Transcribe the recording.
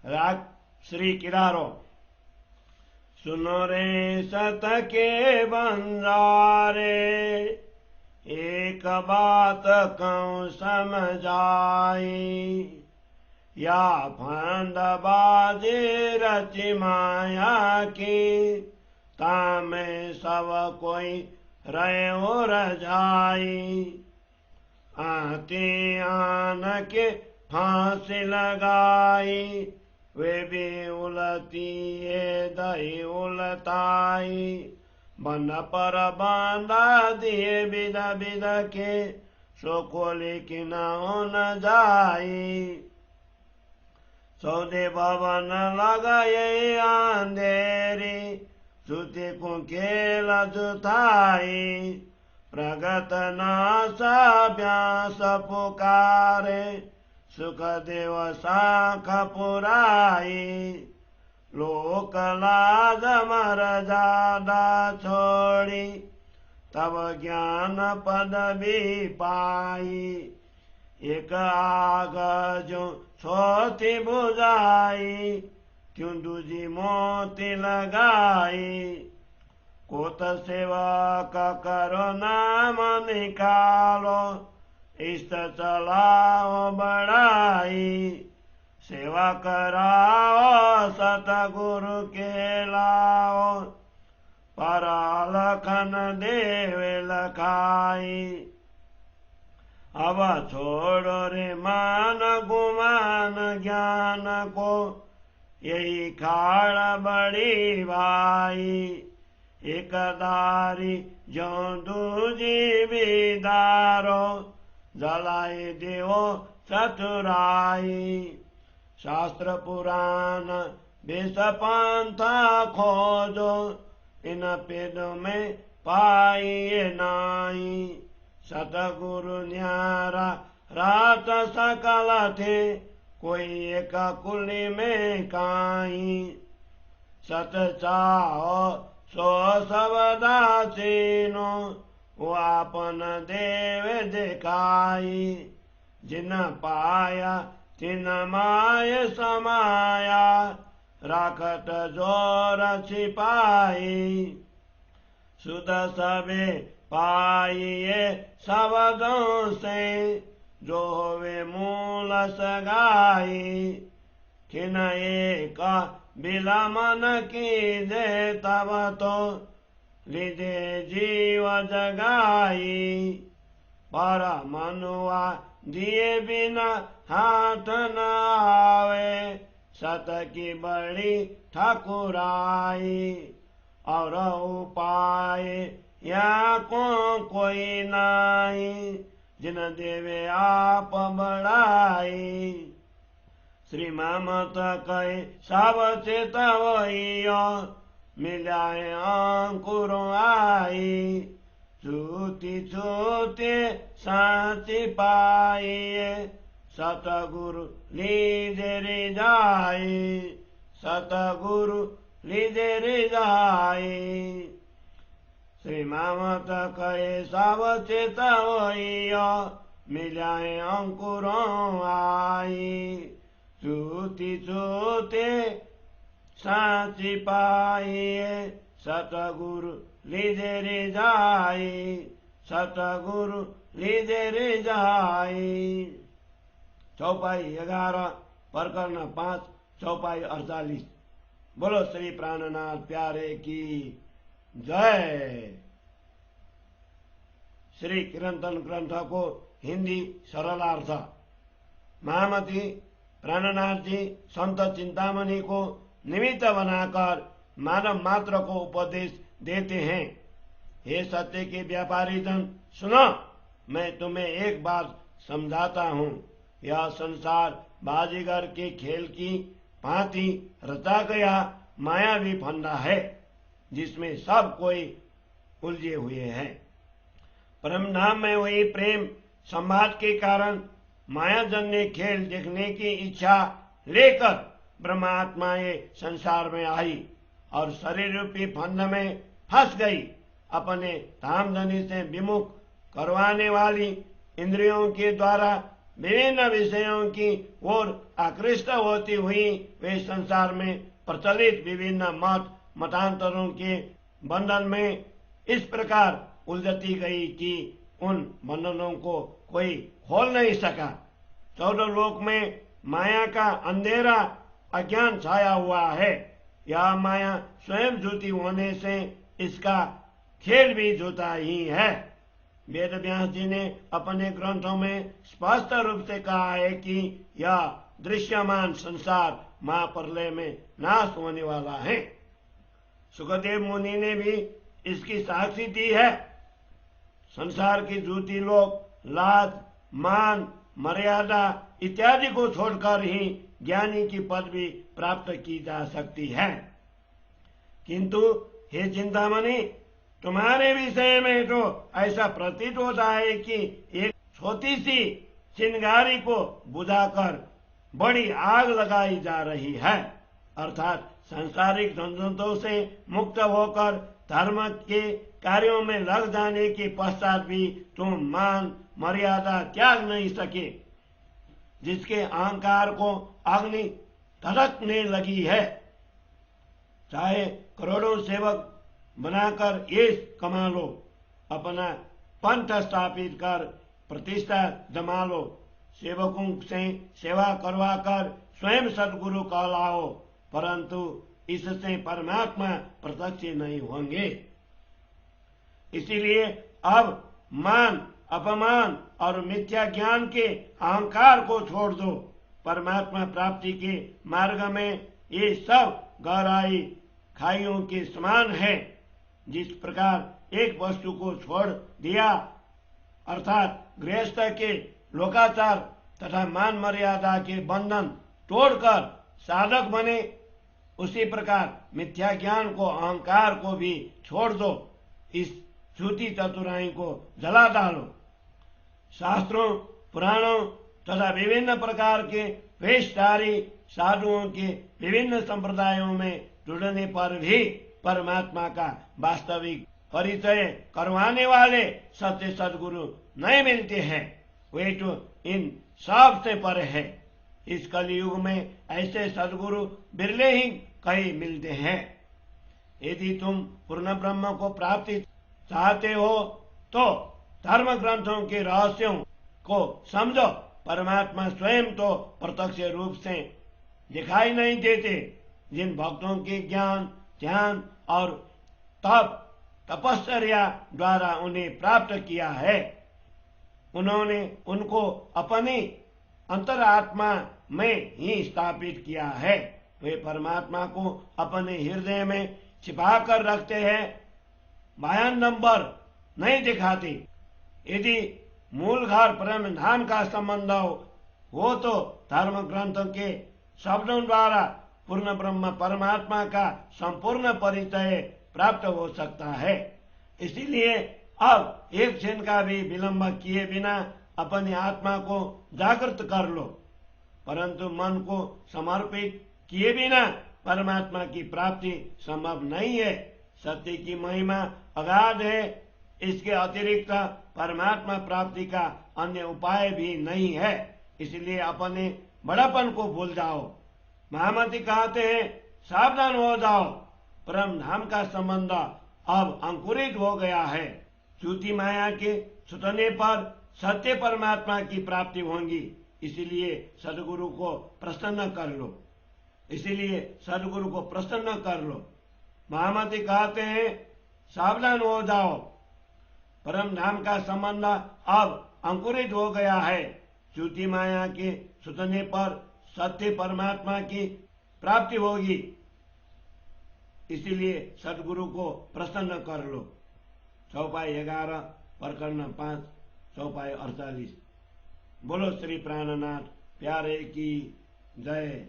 राग श्री किरारो। सुनो रे सत के बंजारे, एक बात कहूँ समझाई। या फंद बाजी रची माया की, तामे सब कोई रहे रजाई। आती आन के फांसी लगाई, वे भी उलती ये दही उलताई। बन पर बांधा दिए बिद बिद के, सो खोली कि न जाई। सौदे भवन लगाए अंधेरी, श्रुति को खेल जुताई। प्रगत नासा व्यास पुकारे, सुख देव शाख पुराई। लोक लाज मर्यादा छोड़ी, तब ज्ञान पदवी पाई। एक आग जो छोटी बुझाई, क्यों दूजी मोती लगाई। कोत सेवा का करो नाम निकालो, इष्ट चलाओ बढ़ाई। सेवा कराओ सतगुरु के लाओ, परालखन देवे लखाई। अब छोड़ो रे मान गुमान ज्ञान को, यही खाड़ बड़ी भाई। एक दारी जो दूजी बिदारो, जलाई देवो चतुराई। शास्त्र पुराण विष पंथा खोजो, इन पेद में पाइए नाई। सतगुरु न्यारा रात सकल थे, कोई एक कुली में काई। सत चाहो सो सब दासीनो, वो आपन देव दिखाई। जिन पाया तिन माय समाया, राखत जोर छिपाई। सुध सबे पाइए सबदों से, जो होवे मूल सगाई। खिन एक बिला मन की दे तब तो, लिदे जीव जगाई। पर मनुआ दिए बिना हाथ न आवे, सत की बड़ी ठाकुराई। और उपाय या कोई नाई, जिन देवे आप बढ़ाई। श्री मामत कहे सब चित वहियो, मिलाए अंकुर आई। छूती छूते साची पाइए, सतगुरु लीजे रिजाई। सतगुरु लीजे रिजाई। श्री मामत कहे सब चित वहियो, मिलाए अंकुरों आई। छूती छूते साची पाइए, सतगुरु लीजे रिजाई। सतगुरु लीजे रिजाई। चौपाई 11 प्रकरण 5 चौपाई 48। बोलो श्री प्राणनाथ प्यारे की जय। श्री कीर्तन ग्रंथ को हिंदी सरल अर्थ। महामती प्राणनाथ जी संत चिंतामणि को निमित्त बनाकर मानव मात्र को उपदेश देते हैं। हे सत्य के व्यापारी जन सुनो, मैं तुम्हें एक बात समझाता हूँ। यह संसार बाजीगर के खेल की भांति रचा गया मायावी फंदा है, जिसमें सब कोई उलझे हुए हैं। परम धाम में हुई प्रेम संवाद के कारण मायाजन्य खेल देखने की इच्छा लेकर ब्रह्मात्माएं संसार में आई और शरीर रूपी फंद में फंस गई। अपने धाम धनी से विमुख करवाने वाली इंद्रियों के द्वारा विभिन्न विषयों की ओर आकृष्ट होती हुई वे संसार में प्रचलित विभिन्न मत मतांतरों के बंधन में इस प्रकार उलझती गई कि उन बंधनों को कोई खोल नहीं सका। 14 लोक में माया का अंधेरा अज्ञान छाया हुआ है। यह माया स्वयं झूठी होने से इसका खेल भी झूठा ही है। वेद व्यास जी ने अपने ग्रंथों में स्पष्ट रूप से कहा है कि यह दृश्यमान संसार महाप्रलय में नाश होने वाला है। सुखदेव मुनि ने भी इसकी साक्षी दी है। संसार की झूठी लोग लाज मान मर्यादा इत्यादि को छोड़कर ही ज्ञानी की पदवी प्राप्त की जा सकती है। किंतु हे चिंतामणि, तुम्हारे विषय में तो ऐसा प्रतीत होता है कि एक छोटी सी चिंगारी को बुझाकर बड़ी आग लगाई जा रही है। अर्थात सांसारिक झंझटों से मुक्त होकर धर्म के कार्यों में लग जाने के पश्चात भी तुम मान मर्यादा त्याग नहीं सके, जिसके अहंकार को अग्नि धड़कने लगी है। चाहे करोड़ों सेवक बनाकर यश कमा लो, अपना पंथ स्थापित कर प्रतिष्ठा जमा लो, सेवकों से सेवा करवा कर स्वयं सदगुरु कहलाओ, परंतु इससे परमात्मा प्रत्यक्ष नहीं होंगे। इसीलिए अब मान अपमान और मिथ्या ज्ञान के अहंकार को छोड़ दो। परमात्मा प्राप्ति के मार्ग में ये सब गहराई खाइयों के समान है। जिस प्रकार एक वस्तु को छोड़ दिया, अर्थात गृहस्थ के लोकाचार तथा मान मर्यादा के बंधन तोड़कर साधक बने, उसी प्रकार मिथ्या ज्ञान को अहंकार को भी छोड़ दो। इस झूठी चतुराई को जला डालो। शास्त्रों पुराणों तथा विभिन्न प्रकार के वेशधारी साधुओं के विभिन्न संप्रदायों में जुड़ने पर भी परमात्मा का वास्तविक परिचय करवाने वाले सच्चे सदगुरु नहीं मिलते हैं। वे तो इन सब से परे है। इस कलयुग में ऐसे सदगुरु बिरले ही कई मिलते हैं। यदि तुम पूर्ण ब्रह्म को प्राप्ति चाहते हो तो धर्म ग्रंथों के रहस्यों को समझो। परमात्मा स्वयं तो प्रत्यक्ष रूप से दिखाई नहीं देते। जिन भक्तों के ज्ञान ध्यान और तपश्चर्या द्वारा उन्हें प्राप्त किया है, उन्होंने उनको अपनी अंतरात्मा में ही स्थापित किया है। वे परमात्मा को अपने हृदय में छिपा कर रखते हैं, बयान नंबर नहीं दिखाते। यदि मूल घर परम धाम का संबंध हो तो धर्म ग्रंथों के शब्दों द्वारा पूर्ण ब्रह्म परमात्मा का संपूर्ण परिचय प्राप्त हो सकता है। इसीलिए अब एक क्षण का भी विलंब किए बिना अपनी आत्मा को जागृत कर लो, परंतु मन को समर्पित किए बिना परमात्मा की प्राप्ति संभव नहीं है। सत्य की महिमा अगाध है। इसके अतिरिक्त परमात्मा प्राप्ति का अन्य उपाय भी नहीं है। इसलिए अपने बड़ापन को भूल जाओ। महामती कहते हैं, सावधान हो जाओ, परम धाम का संबंध अब अंकुरित हो गया है। झूठी माया के छूटने पर सत्य परमात्मा की प्राप्ति होगी। इसलिए सदगुरु को प्रसन्न कर लो। महामती कहते हैं, सावधान हो जाओ, परम धाम का संबंध अब अंकुरित हो गया है। झूठी माया के छूटने पर सत्य परमात्मा की प्राप्ति होगी। इसलिए सदगुरु को प्रसन्न कर लो। चौपाई 11 प्रकरण 5 चौपाई 48। बोलो श्री प्राणनाथ प्यारे की जय।